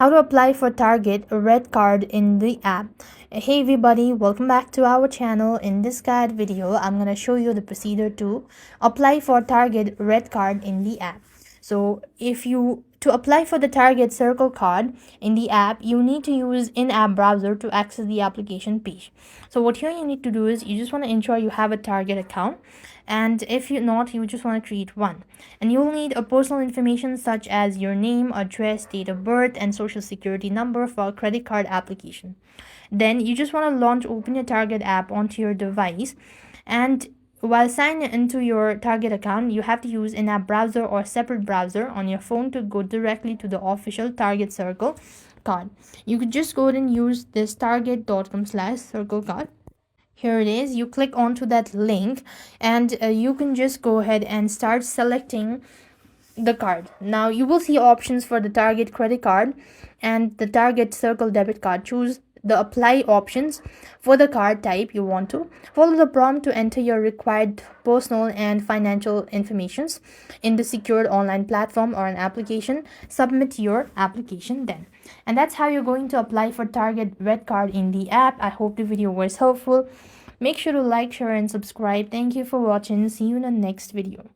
How to apply for Target Red Card in the app. Hey everybody, welcome back to our channel. In this guide video, I'm going to show you the procedure to apply for Target Red Card in the app. So to apply for the Target Circle card in the app, you need to use in-app browser to access the application page. So what here you need to do is you just want to ensure you have a Target account, and if you're not, you just want to create one. And you'll need a personal information such as your name, address, date of birth, and social security number for a credit card application. Then you just want to open your Target app onto your device, and while signing into your Target account, you have to use in-app browser or separate browser on your phone to go directly to the official Target Circle card. You could just go ahead and use this target.com/circle card. Here it is. You click onto that link, and you can just go ahead and start selecting the card. Now you will see options for the Target credit card and the Target Circle debit card. Choose the apply options for the card type you want to. Follow the prompt to enter your required personal and financial informations in the secured online platform or an application. Submit your application then. And that's how you're going to apply for Target Red Card in the app. I hope the video was helpful. Make sure to like, share, and subscribe. Thank you for watching. See you in the next video.